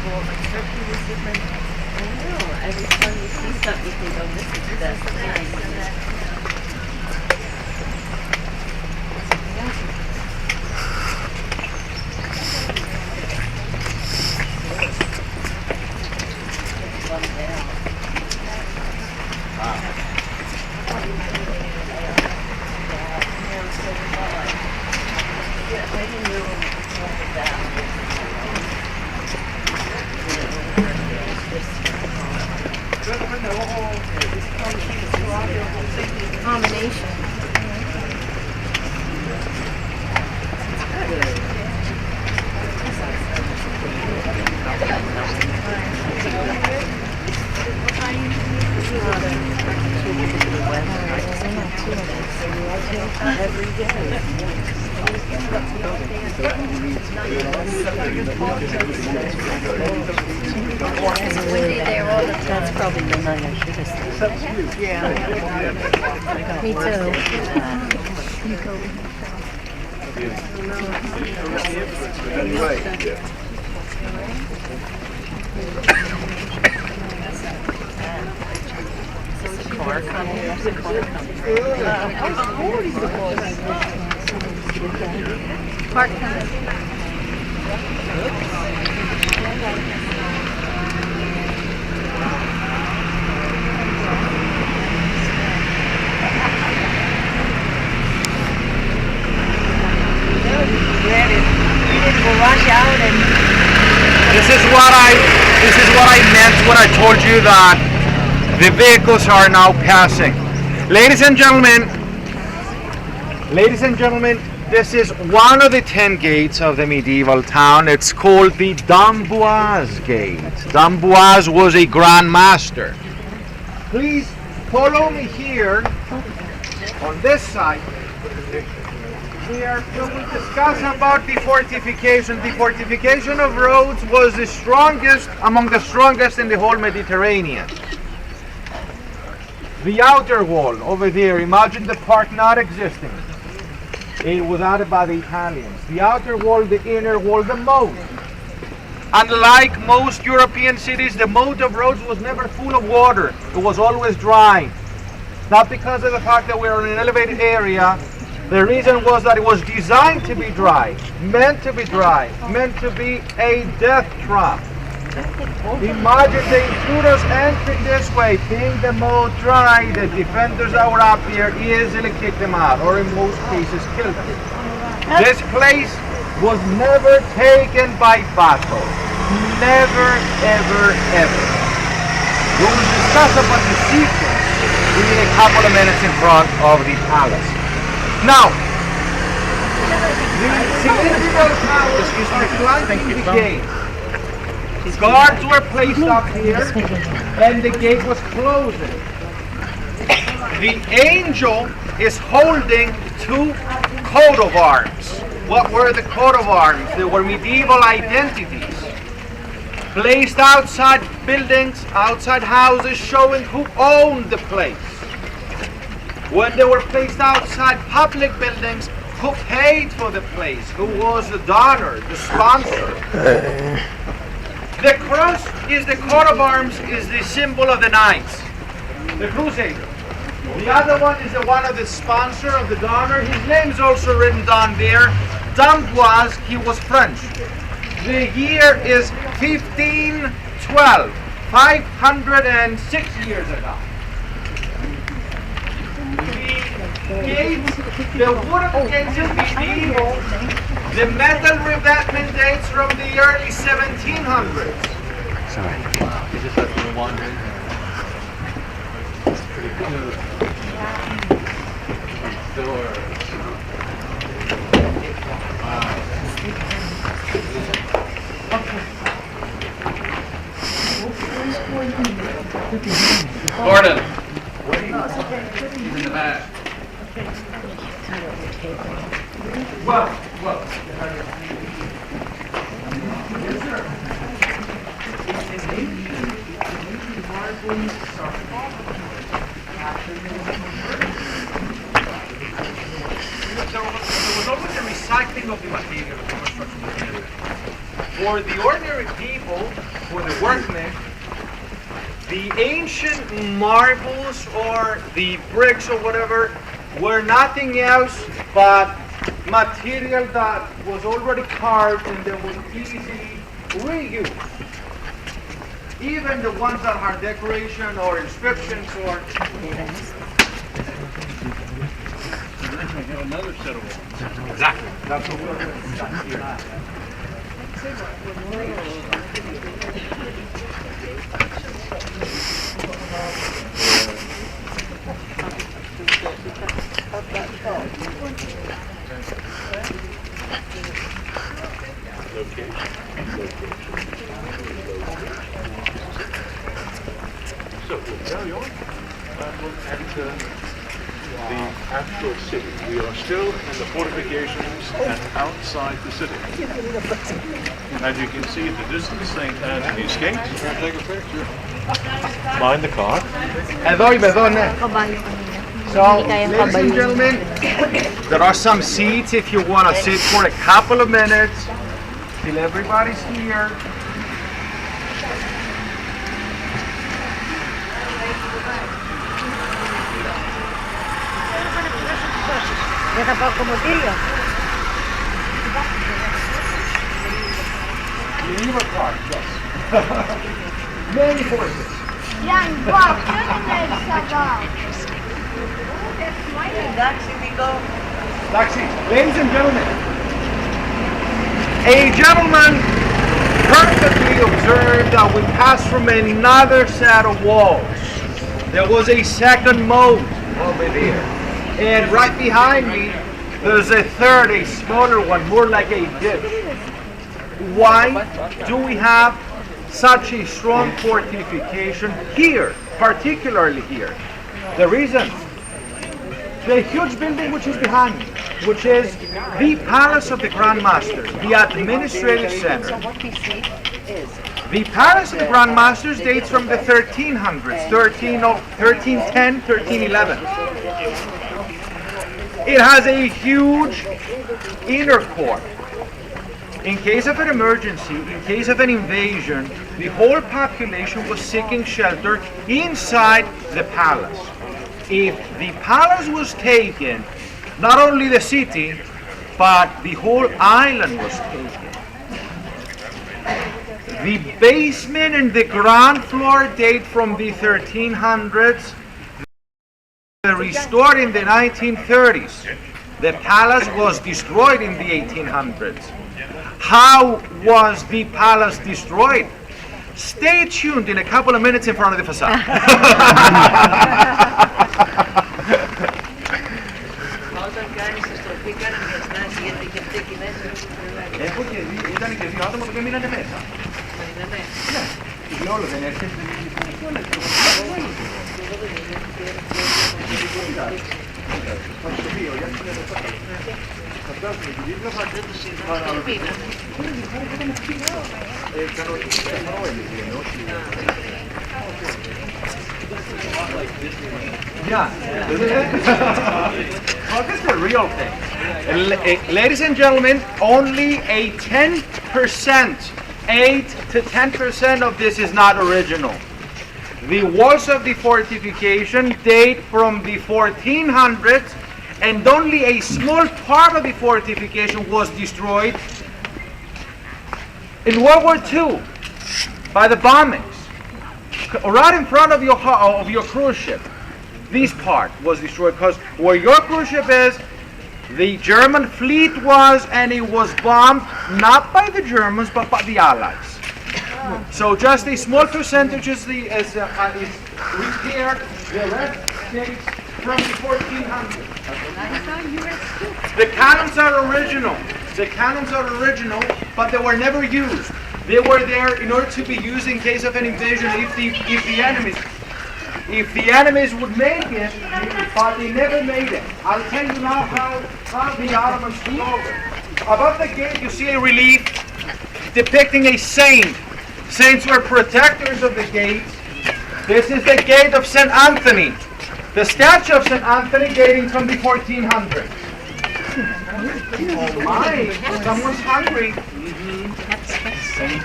well, like Turkey was different. I know. Every time you see something, you think, oh, this is the best thing. Combination. That's probably the night I should have said. Yeah. Me too. Car company. There's a car company. Park company. This is what I meant when I told you that the vehicles are now passing. Ladies and gentlemen, this is one of the 10 gates of the medieval town. It's called the d'Amboise Gate. D'Amboise was a grand master. Please follow me here on this side. Here we will discuss about the fortification. The fortification of Rhodes was the strongest, among the strongest in the whole Mediterranean. The outer wall over there, imagine the park not existing. It was added by the Italians. The outer wall, the inner wall, the moat. Unlike most European cities, the moat of Rhodes was never full of water. It was always dry. Not because of the fact that we are in an elevated area. The reason was that it was designed to be dry, meant to be dry, meant to be a death trap. Imagine the intruders entering this way, being the moat dry, the defenders that were up here easily kicked them out, or in most cases killed them. This place was never taken by battle. Never, ever, ever. We will discuss about the sequence in a couple of minutes in front of the palace. Now, the significant powers is flanking the gate. Guards were placed up here, and the gate was closing. The angel is holding two coat of arms. What were the coat of arms? They were medieval identities. Placed outside buildings, outside houses, showing who owned the place. When they were placed outside public buildings, who paid for the place, who was the donor, the sponsor. The cross is the coat of arms, is the symbol of the knights, the crusader. The other one is the one of the sponsor, of the donor. His name is also written down there. d'Amboise, he was French. The year is 1512, 506 years ago. The wooden gates is medieval. The metal revetment dates from the early 1700s. Sorry. You just have to wander in here. It's pretty cool. Doors. Wow. Gordon. He's in the back. Well. Yes, sir. There was always a recycling of the material for construction material. For the ordinary people, for the workmen, the ancient marbles or the bricks or whatever were nothing else but material that was already carved and that was easily reused. Even the ones that are decoration or inscriptions or... Another set of walls. Exactly. That's what we're doing. So we'll carry on and we'll enter the actual city. We are still in the fortifications and outside the city. As you can see in the distance, St. Anthony's Gate. Take a picture. Mind the car. Kabayo kanina. So, Hindi kayang ladies and kabayo. gentlemen, there are some seats if you want to sit for a couple of minutes till everybody's here. Kaya pa kumotilyo. Geneva Park, yes. Many horses. Yan, Bob, yun ang nagsabaw. Taxi. Ladies and gentlemen, a gentleman perfectly observed that we passed from another set of walls. There was a second moat over there. And right behind me, there's a third, a smaller one, more like a dip. Why do we have such a strong fortification here, particularly here? The reason, the huge building which is behind me, which is the Palace of the Grand Masters, the administrative center. The Palace of the Grand Masters dates from the 1300s, 1310, 1311. It has a huge inner court. In case of an emergency, in case of an invasion, the whole population was seeking shelter inside the palace. If the palace was taken, not only the city, but the whole island was taken. The basement and the ground floor date from the 1300s. They were restored in the 1930s. The palace was destroyed in the 1800s. How was the palace destroyed? Stay tuned in a couple of minutes in front of the facade. Yeah. Well, this is the real thing. Ladies and gentlemen, only a 10%, 8 to 10% of this is not original. The walls of the fortification date from the 1400s, and only a small part of the fortification was destroyed in World War II by the bombings. Right in front of your cruise ship, this part was destroyed because where your cruise ship is, the German fleet was, and it was bombed not by the Germans but by the Allies. So just a small percentage is repaired. The rest dates from the 1400s. The cannons are original. The cannons are original, but they were never used. They were there in order to be used in case of an invasion if the enemies would make it, but they never made it. I'll tell you now how the Ottomans took over. Above the gate you see a relief depicting a saint. Saints were protectors of the gates. This is the gate of St. Anthony. The statue of St. Anthony dating from the 1400s. Oh my, someone's hungry. Saint and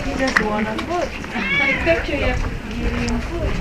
He doesn't want to put. The picture you eating food.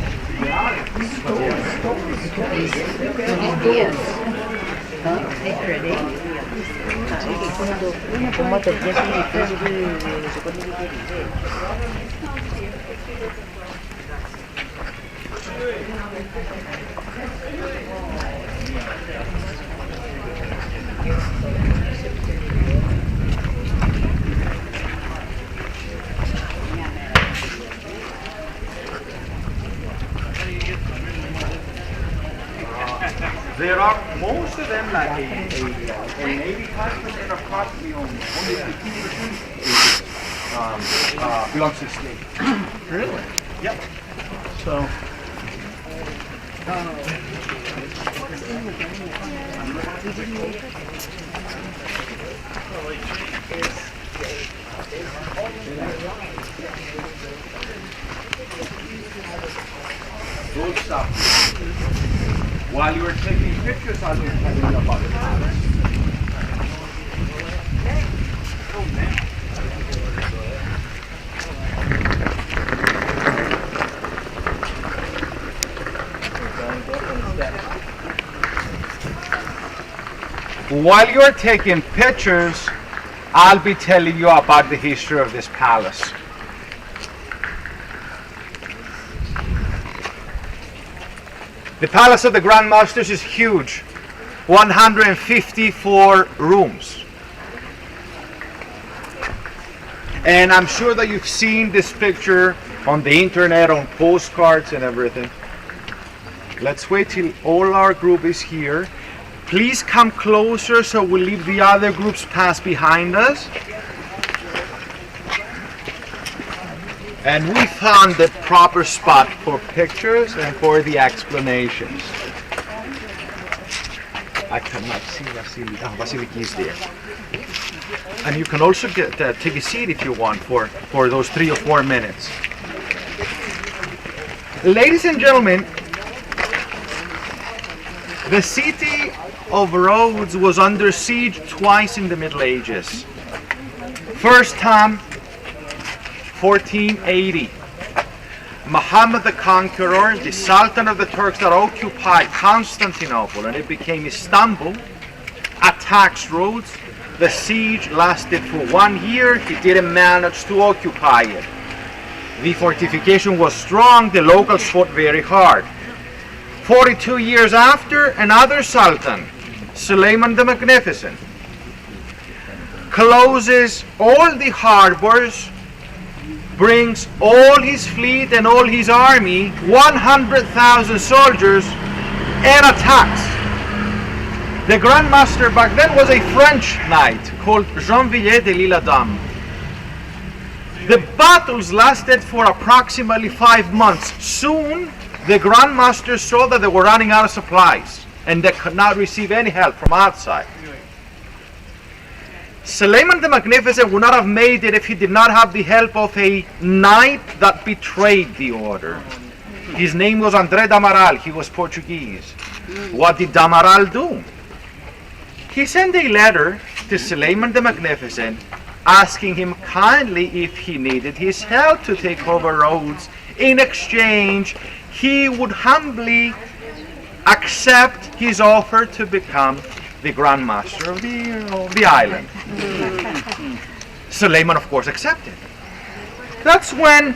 There are most of them like a 85% of property only 15% belongs to the state. really? Yep. So Good stuff. While you were taking pictures, I'll be telling you about the palace. While you're taking pictures, I'll be telling you about the history of this palace. The Palace of the Grand Masters is huge, 154 rooms. And I'm sure that you've seen this picture on the internet, on postcards and everything. Let's wait till all our group is here. Please come closer so we'll leave the other groups pass behind us. And we found the proper spot for pictures and for the explanations. I cannot see Vasily. Oh, Vasiliki is there. And you can also take a seat if you want for those 3 or 4 minutes. Ladies and gentlemen, the city of Rhodes was under siege twice in the Middle Ages. First time, 1480. Muhammad the Conqueror, the Sultan of the Turks that occupied Constantinople and it became Istanbul, attacks Rhodes. The siege lasted for 1 year. He didn't manage to occupy it. The fortification was strong. The locals fought very hard. 42 years after, another Sultan, Suleiman the Magnificent, closes all the harbors, brings all his fleet and all his army, 100,000 soldiers, and attacks. The Grand Master back then was a French knight called Jean-Villiers de l'Isle-Adam. The battles lasted for approximately 5 months. Soon, the Grand Master saw that they were running out of supplies and they could not receive any help from outside. Suleiman the Magnificent would not have made it if he did not have the help of a knight that betrayed the order. His name was André d'Amaral. He was Portuguese. What did d'Amaral do? He sent a letter to Suleiman the Magnificent asking him kindly if he needed his help to take over Rhodes. In exchange, he would humbly accept his offer to become the Grand Master of the island. Suleiman, of course, accepted. That's when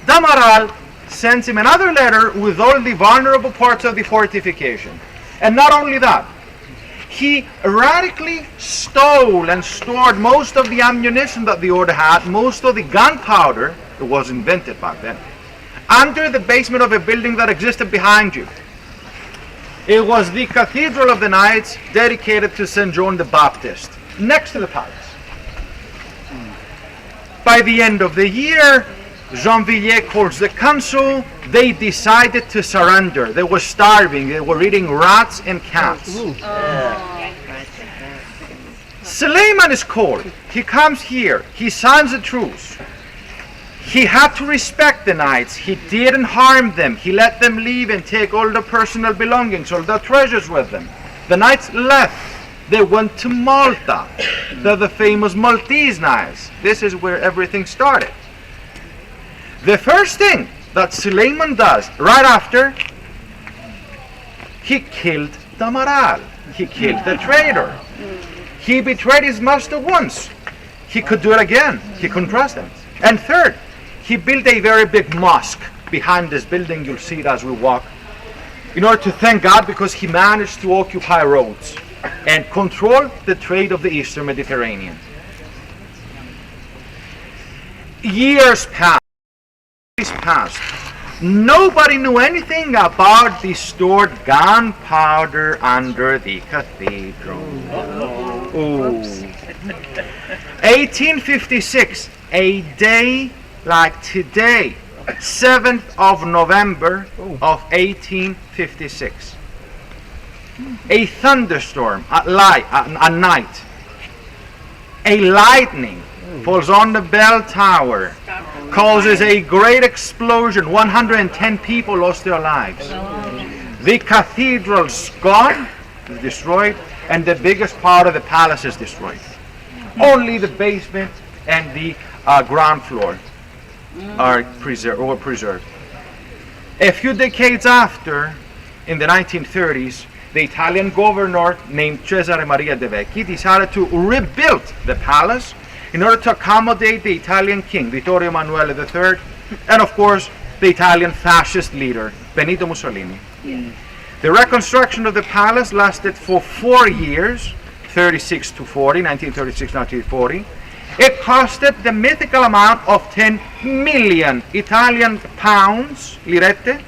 d'Amaral sends him another letter with all the vulnerable parts of the fortification. And not only that, he radically stole and stored most of the ammunition that the order had, most of the gunpowder that was invented back then, under the basement of a building that existed behind you. It was the Cathedral of the Knights, dedicated to St. John the Baptist, next to the palace. By the end of the year, Jean-Villiers calls the council. They decided to surrender. They were starving. They were eating rats and cats. Suleiman is called. He comes here. He signs a truce. He had to respect the knights. He didn't harm them. He let them leave and take all their personal belongings, all their treasures with them. The knights left. They went to Malta. They're the famous Maltese knights. This is where everything started. The first thing that Suleiman does right after, he killed Damaral. He killed the traitor. He betrayed his master once. He could do it again. He couldn't trust him. And third, he built a very big mosque behind this building. You'll see it as we walk. In order to thank God, because he managed to occupy Rhodes and control the trade of the Eastern Mediterranean. Years passed. Nobody knew anything about the stored gunpowder under the cathedral. Ooh. 1856, a day like today, 7th of November of 1856. A thunderstorm at night. A lightning falls on the bell tower, causes a great explosion. 110 people lost their lives. The cathedral's gone, destroyed, and the biggest part of the palace is destroyed. Only the basement and the ground floor are preserved. A few decades after, in the 1930s, the Italian governor named Cesare Maria De Vecchi decided to rebuild the palace in order to accommodate the Italian king, Vittorio Emanuele III, and of course, the Italian fascist leader, Benito Mussolini. The reconstruction of the palace lasted for 4 years, 36 to 40, 1936, 1940. It costed the mythical amount of 10 million Italian pounds, lirette,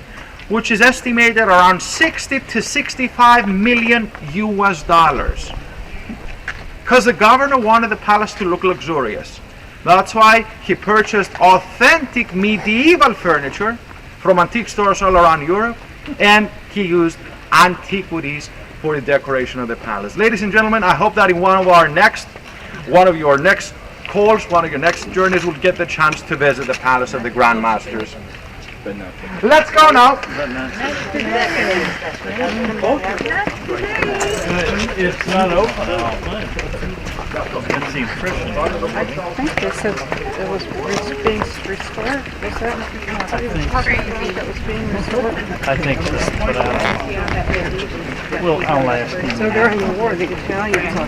which is estimated around 60 to 65 million US dollars. Because the governor wanted the palace to look luxurious. That's why he purchased authentic medieval furniture from antique stores all around Europe, and he used antiquities for the decoration of the palace. Ladies and gentlemen, I hope that in one of your next calls, one of your next journeys, will get the chance to visit the palace of the Grand Masters. Let's go now. It's not open. I think they said it was being restored. Was that that was being restored? I think it's put out. Well, I'll ask him. So during the war, the Italians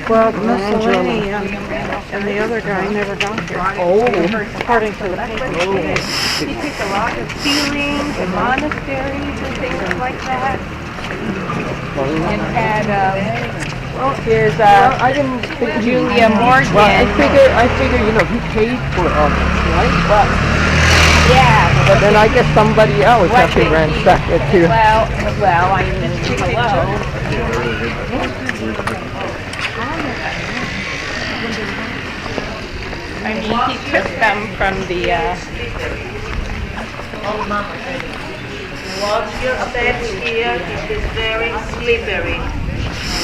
well, Mussolini and the other guy never got there. Oh, according to the paper. He took a lot of ceilings and monasteries and things like that. And had here's I didn't think Julia Morgan. Well, I figure, he paid for right? Well, Yeah. but then I guess somebody else had to ransack it too. Well, I mean, hello. I mean, he took them from the, Watch your steps here, it is very slippery.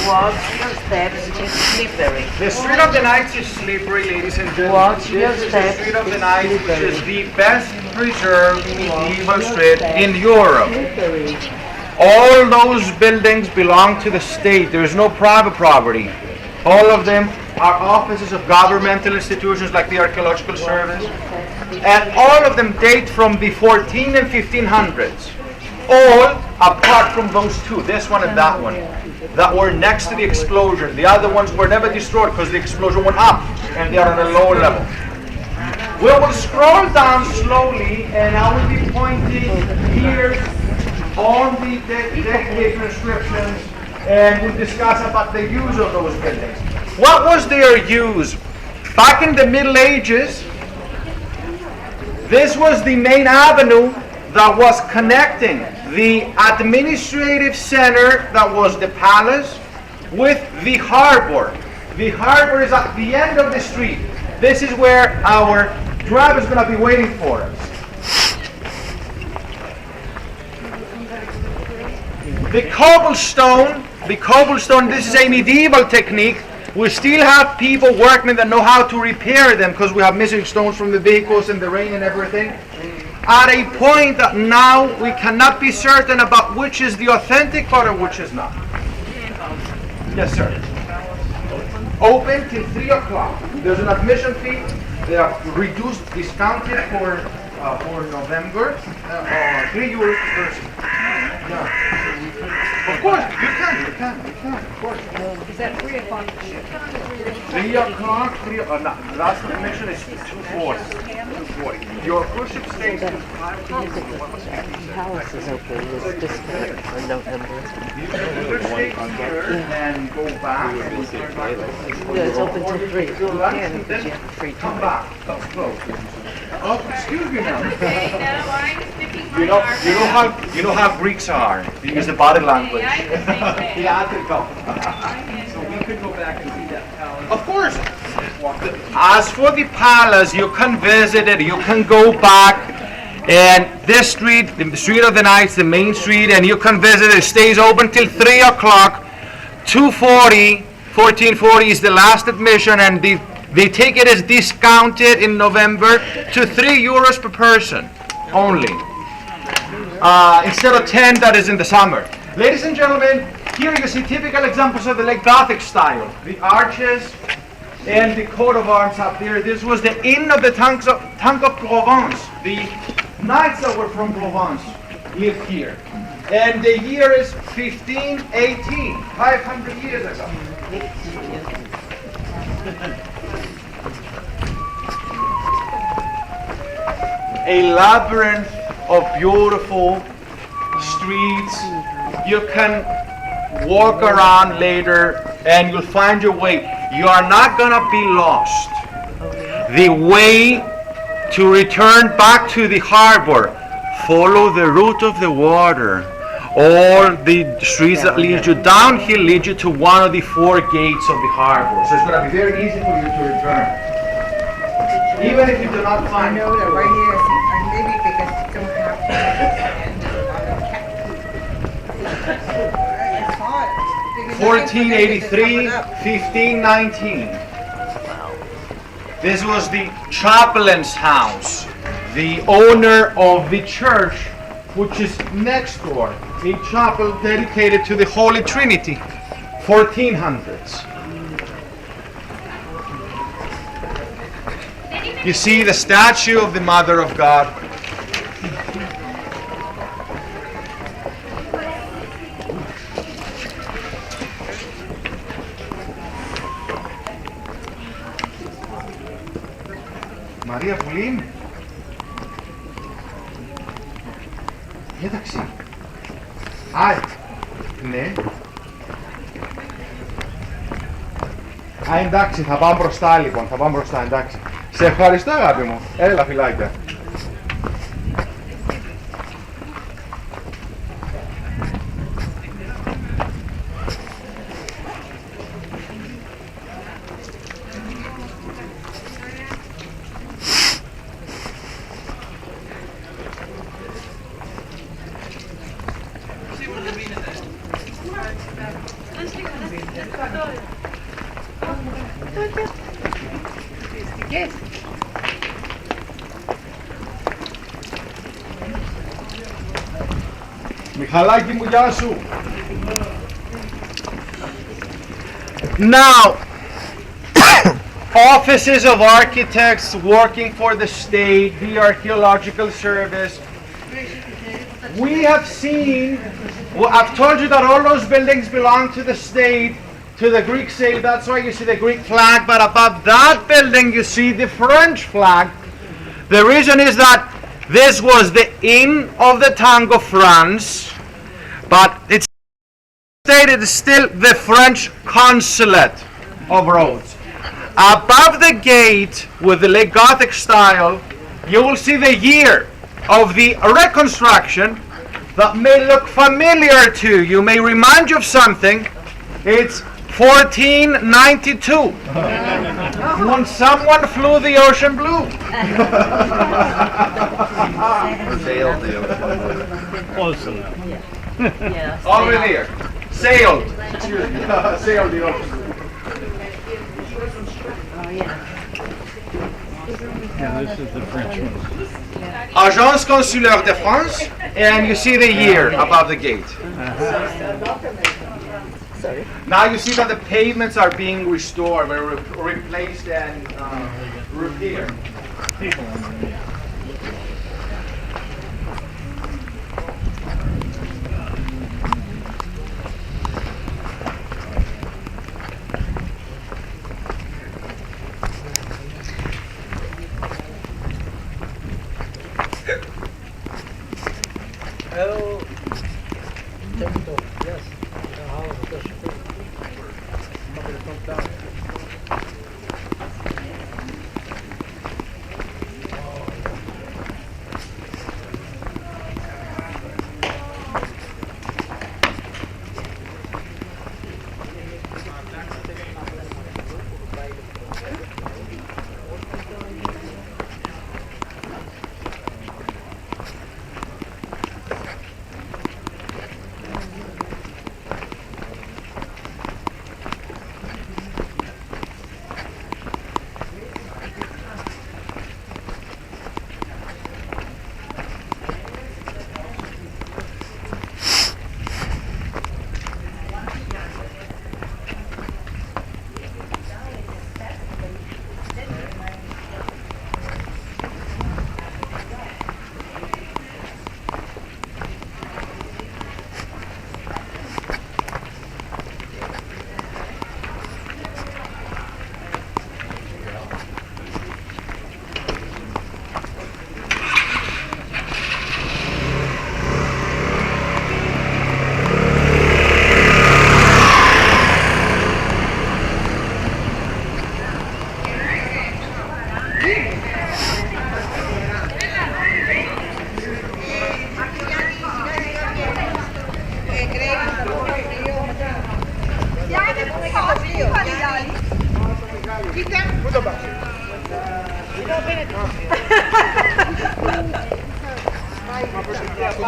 Watch your steps, it's slippery. The Street of the Knights is slippery, ladies and gentlemen. Watch your This is the steps, Street of the Knights, which is the best preserved medieval street in Europe. All those buildings belong to the state. There is no private property. All of them are offices of governmental institutions like the Archaeological Service. And all of them date from the 14 and 1500s. All apart from those two, this one and that one, that were next to the explosion. The other ones were never destroyed because the explosion went up and they are on a lower level. We will scroll down slowly and I will be pointing here on the decade inscriptions and we'll discuss about the use of those buildings. What was their use? Back in the Middle Ages, this was the main avenue that was connecting the administrative center that was the palace with the harbor. The harbor is at the end of the street. This is where our driver is going to be waiting for us. The cobblestone, this is a medieval technique We still have people, workmen, that know how to repair them because we have missing stones from the vehicles and the rain and everything. At a point that now we cannot be certain about which is the authentic part or which is not. Yes, sir. Open till 3 o'clock. There's an admission fee. They are reduced, discounted for November. 3 euros per person. Yeah. Of course, you can, of course. Is that 3 o'clock? 3 o'clock, no, last admission is 2:40. 2:40. Your cruise ship stays till 5 o'clock. Palace is open this discount for November. You can either stay here and go back. Yeah, it's open till 3. You can, because you have a free Come time. back. That's close. Oh, excuse me now. Okay, no, I'm sticking my You know how Greeks are. They use the body language. I'm the same thing. Yeah, I could go. So we could go back and see that palace. Of course. As for the palace, you can visit it. You can go back, and this street, the Street of the Knights, the main street, and you can visit. It stays open till 3 o'clock. 2:40, 14:40 is the last admission, and the ticket is discounted in November to 3 euros per person only, instead of 10 that is in the summer. Ladies and gentlemen, here you see typical examples of the late Gothic style. The arches and the coat of arms up there. This was the inn of the Tank of Provence. The knights that were from Provence lived here. And the year is 1518, 500 years ago. A labyrinth of beautiful streets. You can walk around later and you'll find your way. You are not gonna be lost. The way to return back to the harbor, follow the route of the water. All the streets that lead you downhill lead you to one of the 4 gates of the harbor. So it's gonna be very easy for you to return. Even if you do not find I know that right here, maybe because you don't have to. 1483, 1519. This was the chaplain's house, the owner of the church, which is next door, a chapel dedicated to the Holy Trinity, 1400s. You see the statue of the Mother of God. Μαρία Πουλή. Κοίταξε. Ναι. Εντάξει, θα πάμε μπροστά λοιπόν, θα πάμε μπροστά, εντάξει. Σε ευχαριστώ αγάπη μου. Έλα φιλάκια. Μιχαλάκη μου, γεια σου. Now, offices of architects working for the state, the archaeological service. We have seen, well, I've told you that all those buildings belong to the state, to the Greek state. That's why you see the Greek flag, but above that building you see the French flag. The reason is that this was the inn of the Tank of France, but it's stated still the French consulate of Rhodes. Above the gate with the late Gothic style, you will see the year of the reconstruction that may look familiar to you, may remind you of something. It's 1492, when someone flew the ocean blue. Sailed the ocean. Close enough. Over there. Sailed. Excuse me. Sailed the ocean blue. The French one. Agence Consulaire de France, and you see the year above the gate. Now you see that the pavements are being restored, replaced and repaired. Hello. Temple, yes. How is the ship? Somebody come down.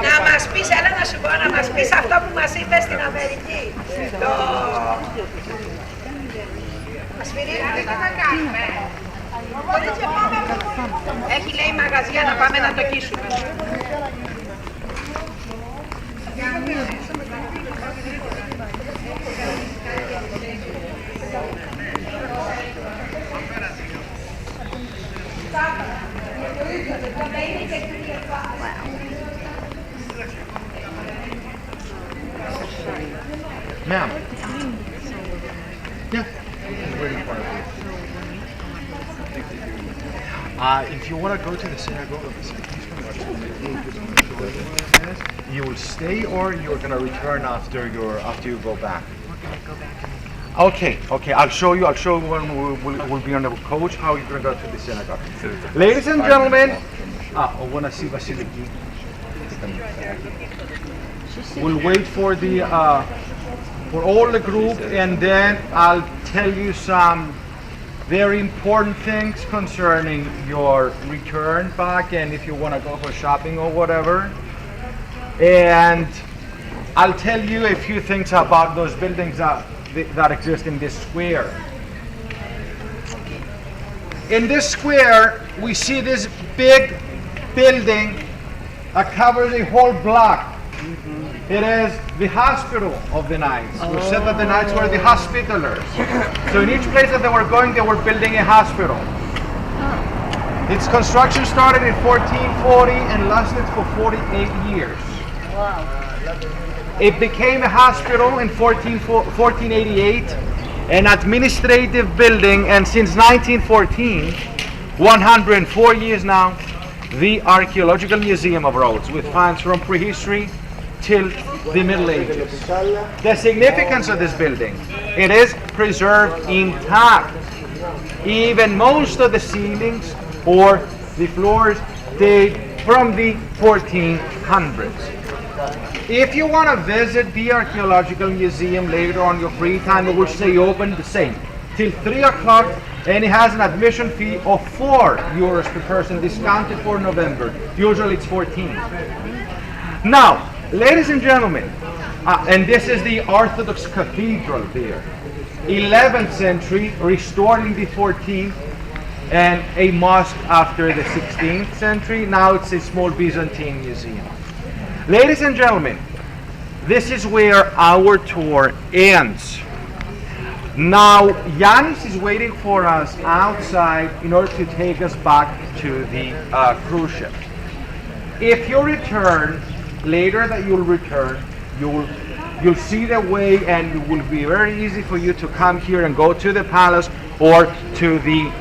Να μας πεις, έλα να σου πω, να μας πεις αυτό που μας είπες στην Αμερική. Το... Ασφυρίλα, τι θα κάνουμε. Έχει λέει μαγαζιά να πάμε να το κίσουμε. Ma'am. Yeah. Waiting for it. If you want to go to the synagogue of the you will stay, or you're going to return after you go back. Okay, I'll show you when we'll be on the coach how you're going to go to the synagogue. Ladies and gentlemen, we'll wait for for all the group, and then I'll tell you some very important things concerning your return back, and if you want to go for shopping or whatever. And I'll tell you a few things about those buildings that exist in this square. In this square, we see this big building that covers a whole block. It is the hospital of the Knights. We said that the Knights were the hospitalers. So in each place that they were going, they were building a hospital. Its construction started in 1440 and lasted for 48 years. It became a hospital in 1488, an administrative building, and since 1914, 104 years now, the Archaeological Museum of Rhodes, with finds from prehistory till the Middle Ages. The significance of this building, it is preserved intact. Even most of the ceilings or the floors date from the 1400s. If you want to visit the Archaeological Museum later on your free time, it will stay open the same till 3 o'clock, and it has an admission fee of €4 per person, discounted for November. Usually it's 14. Now, ladies and gentlemen, and this is the Orthodox Cathedral there. 11th century, restored in the 14th, and a mosque after the 16th century. Now it's a small Byzantine museum. Ladies and gentlemen, this is where our tour ends. Now, Yanis is waiting for us outside in order to take us back to the cruise ship. If you return, later that you'll return, you'll see the way, and it will be very easy for you to come here and go to the palace or to the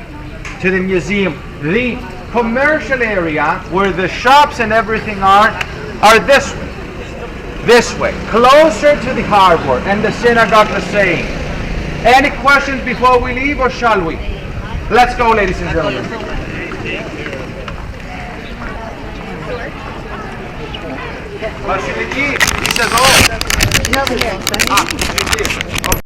museum. The commercial area where the shops and everything are this way, closer to the harbor, and the synagogue the same. Any questions before we leave, or shall we? Let's go, ladies and gentlemen. He says, oh.